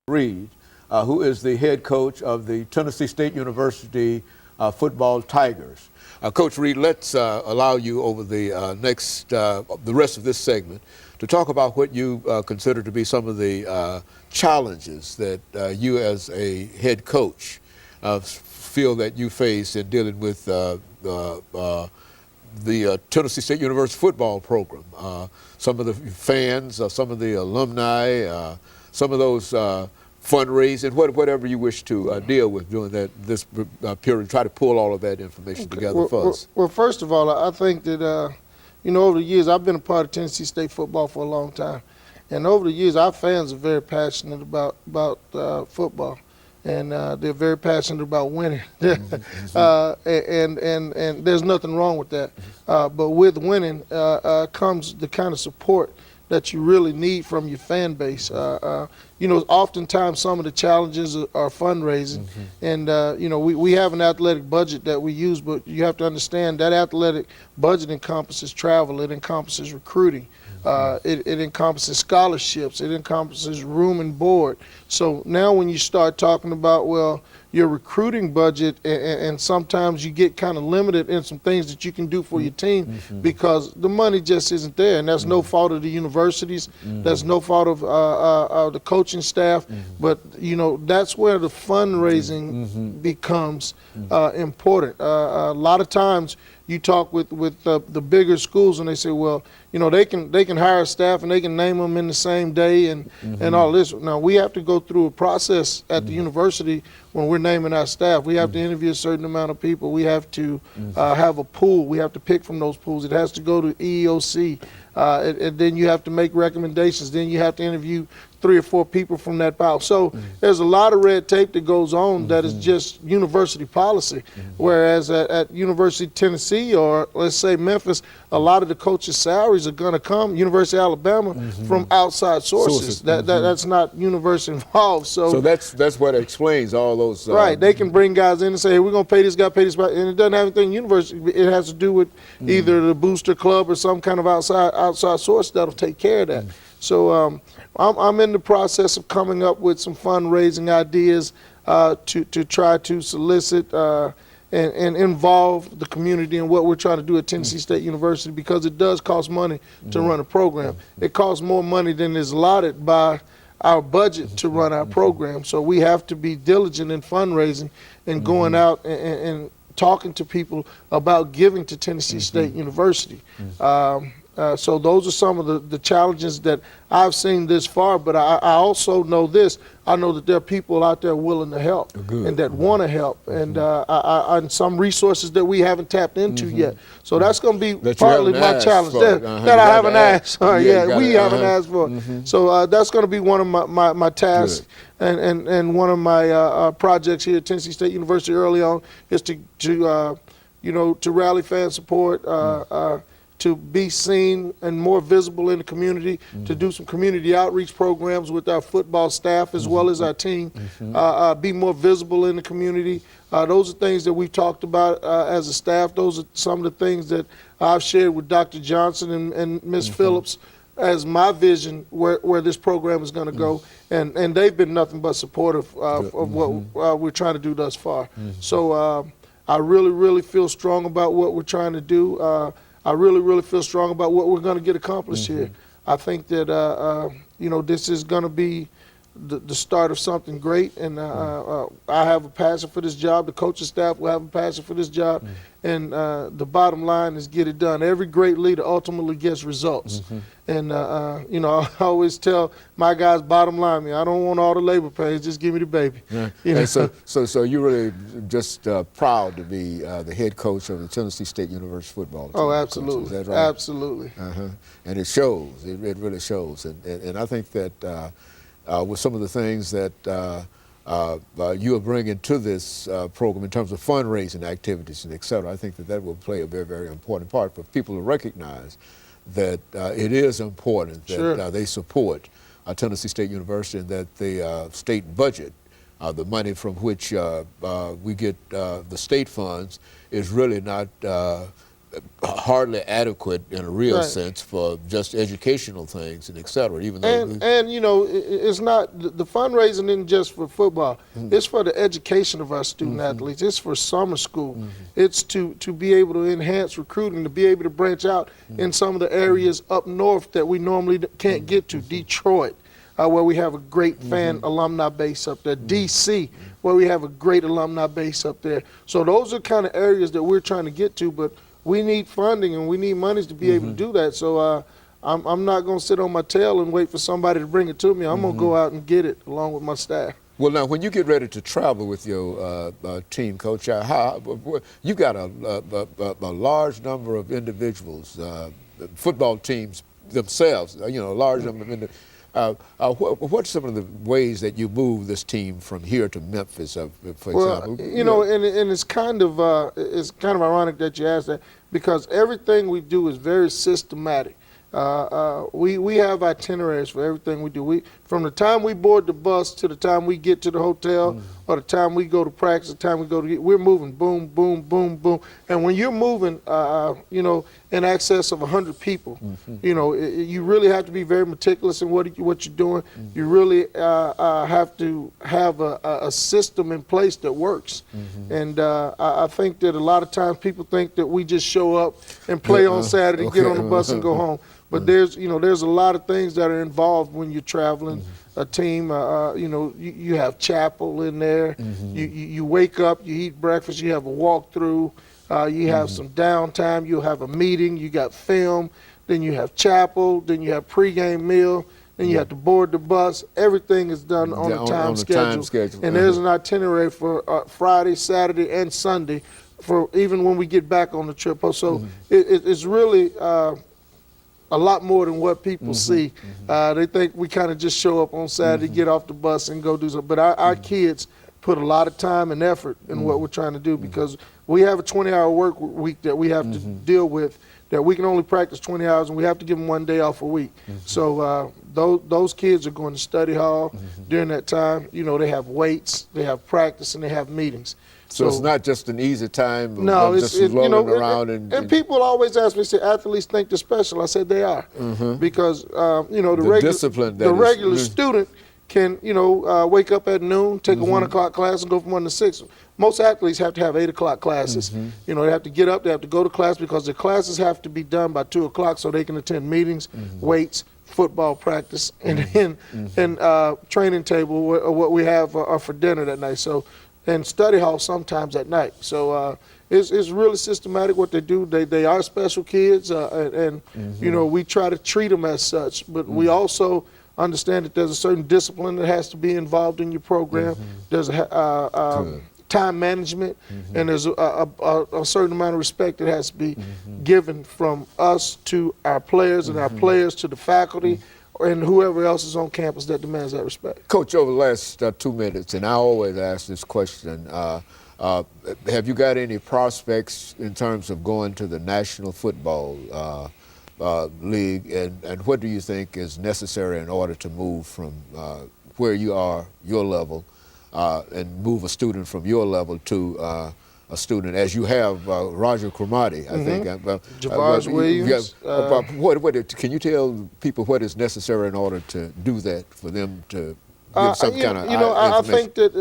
RReed, who is the head coach of the Tennessee State University football Tigers. Coach Reed, let's allow you over the the rest of this segment to talk about what you consider to be some of the challenges that you as a head coach feel that you face in dealing with the Tennessee State University football program. Some of the fans, some of the alumni, some of those fundraising, whatever you wish to deal with during this period, try to pull all of that information together for us. Well, first of all, I think that, you know, over the years, I've been a part of Tennessee State football for a long time. And over the years, our fans are very passionate about football. And they're very passionate about winning. And there's nothing wrong with that. But with winning comes the kind of support that you really need from your fan base. You know, oftentimes some of the challenges are fundraising. And, you know, we have an athletic budget that we use, but you have to understand that athletic budget encompasses travel, it encompasses recruiting. It encompasses scholarships, it encompasses room and board. So now when you start talking about, well, your recruiting budget, and sometimes you get kind of limited in some things that you can do for your team because the money just isn't there, and that's no fault of the universities, that's no fault of the coaching staff, but you know, that's where the fundraising becomes important. A lot of times you talk with the bigger schools and they say, well, you know, they can hire staff and they can name them in the same day and all this. Now we have to go through a process at the university when we're naming our staff. We have to interview a certain amount of people. We have to have a pool. We have to pick from those pools. It has to go to EEOC. And then you have to make recommendations. Then you have to interview 3 or 4 people from that pile. So there's a lot of red tape that goes on that is just university policy. Whereas at University of Tennessee or let's say Memphis, a lot of the coaches' salaries are going to come, University of Alabama, from outside sources. That's not university involved. So that's what explains all those. Right, they can bring guys in and say, hey, we're going to pay this guy, and it doesn't have anything university. It has to do with either the booster club or some kind of outside source that'll take care of that. So I'm in the process of coming up with some fundraising ideas to try to solicit and involve the community in what we're trying to do at Tennessee State University, because it does cost money to run a program. It costs more money than is allotted by our budget to run our program. So we have to be diligent in fundraising and going out and talking to people about giving to Tennessee State University. So those are some of the challenges that I've seen this far, but I also know this. I know that there are people out there willing to help and that want to help, and some resources that we haven't tapped into yet. So that's going to be partly my challenge that I haven't asked. We haven't asked for. So that's going to be one of my tasks. And one of my projects here at Tennessee State University early on is to you know, to rally fan support, to be seen and more visible in the community, to do some community outreach programs with our football staff as well as our team, be more visible in the community. Those are things that we've talked about as a staff. Those are some of the things that I've shared with Dr. Johnson and Ms. Phillips as my vision where this program is going to go, and they've been nothing but supportive of what we're trying to do thus far. So I really feel strong about what we're trying to do. I really feel strong about what we're going to get accomplished here. I think that you know, this is going to be the start of something great, and I have a passion for this job. The coaching staff will have a passion for this job, and the bottom line is get it done. Every great leader ultimately gets results, and you know, I always tell my guys, bottom line, I don't want all the labor pains, just give me the baby. You know? So you're really just proud to be the head coach of the Tennessee State University football team. Oh, absolutely. Is that right? Absolutely. And it shows. It really shows, and I think that. With some of the things that you are bringing to this program in terms of fundraising activities and et cetera, I think that will play a very important part for people to recognize that it is important that they support Tennessee State University, and that the state budget, the money from which we get the state funds, is really not hardly adequate in a real Right. sense for just educational things and et cetera, even though And you know, it's not the fundraising isn't just for football. It's for the education of our student athletes. It's for summer school. It's to be able to enhance recruiting, to be able to branch out in some of the areas up north that we normally can't get to. Detroit, where we have a great fan alumni base up there. DC, where we have a great alumni base up there. So those are kind of areas that we're trying to get to, but we need funding and we need monies to be able to do that. So I'm not going to sit on my tail and wait for somebody to bring it to me. I'm going to go out and get it along with my staff. Well, now, when you get ready to travel with your team, Coach, you got a large number of individuals, football teams themselves, a large number of individuals. What's some of the ways that you move this team from here to Memphis, for example? And it's kind of ironic that you asked that, because everything we do is very systematic. We have itineraries for everything we do. From the time we board the bus to the time we get to the hotel, or the time we go to practice, the time we go to we're moving boom, boom, boom, boom. And when you're moving, in excess of 100 people, you really have to be very meticulous in what you're doing. You really have to have a system in place that works. And I think that a lot of times people think that we just show up and play on Saturday, get on the bus and go home. But there's a lot of things that are involved when you're traveling a team. You have chapel in there. You wake up, you eat breakfast, you have a walkthrough, you have some downtime, you'll have a meeting, you got film, then you have chapel, then you have pregame meal, then you have to board the bus. Everything is done on a time schedule. And there's an itinerary for Friday, Saturday, and Sunday, for even when we get back on the trip. So it's really a lot more than what people see. They think we kind of just show up on Saturday, get off the bus, and go do something. But our kids put a lot of time and effort in what we're trying to do, because we have a 20-hour work week that we have to deal with, that we can only practice 20 hours, and we have to give them one day off a week. So those kids are going to study hall during that time. They have weights, they have practice, and they have meetings. So it's not just an easy time of no, just rolling around. And people always ask me, say, athletes think they're special. I said they are. Because, the regular student can, wake up at noon, take a 1 o'clock class, and go from 1 to 6. Most athletes have to have 8 o'clock classes. They have to get up, they have to go to class, because the classes have to be done by 2 o'clock so they can attend meetings, weights, football practice, and training table, what we have for dinner that night. So, and study hall sometimes at night. So it's really systematic what they do. They are special kids, and we try to treat them as such. But we also understand that there's a certain discipline that has to be involved in your program. There's time management, and there's a certain amount of respect that has to be given from us to our players, and our players to the faculty, and whoever else is on campus that demands that respect. Coach, over the last 2 minutes, and I always ask this question, have you got any prospects in terms of going to the National Football League, and what do you think is necessary in order to move from where you are, your level, and move a student from your level to a student, as you have Roger Cromartie, I think. Javars Williams. Can you tell people what is necessary in order to do that, for them to give some kind of I think that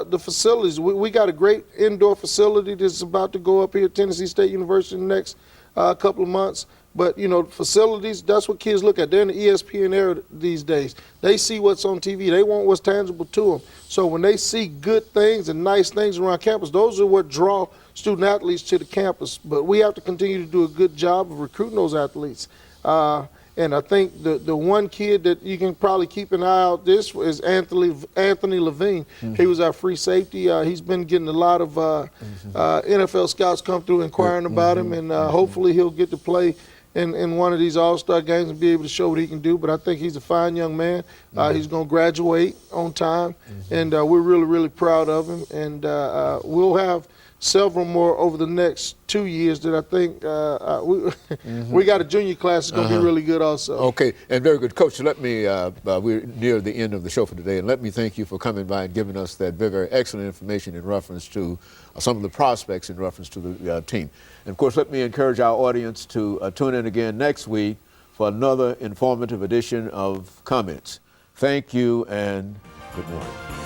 the facilities, we got a great indoor facility that's about to go up here at Tennessee State University in the next couple of months. But, facilities, that's what kids look at. They're in the ESPN era these days. They see what's on TV. They want what's tangible to them. So when they see good things and nice things around campus, those are what draw student athletes to the campus. But we have to continue to do a good job of recruiting those athletes. And I think the one kid that you can probably keep an eye out this is Anthony Levine. He was our free safety. He's been getting a lot of NFL scouts come through inquiring about him, and hopefully he'll get to play in one of these all-star games and be able to show what he can do. But I think he's a fine young man. He's going to graduate on time, and we're really, really proud of him. And we'll have several more over the next 2 years that I think we got a junior class that's going to be really good also. Okay, and very good. Coach, let me, we're near the end of the show for today, and let me thank you for coming by and giving us that very, very excellent information in reference to some of the prospects in reference to the team. And of course, let me encourage our audience to tune in again next week for another informative edition of Comments. Thank you and good morning.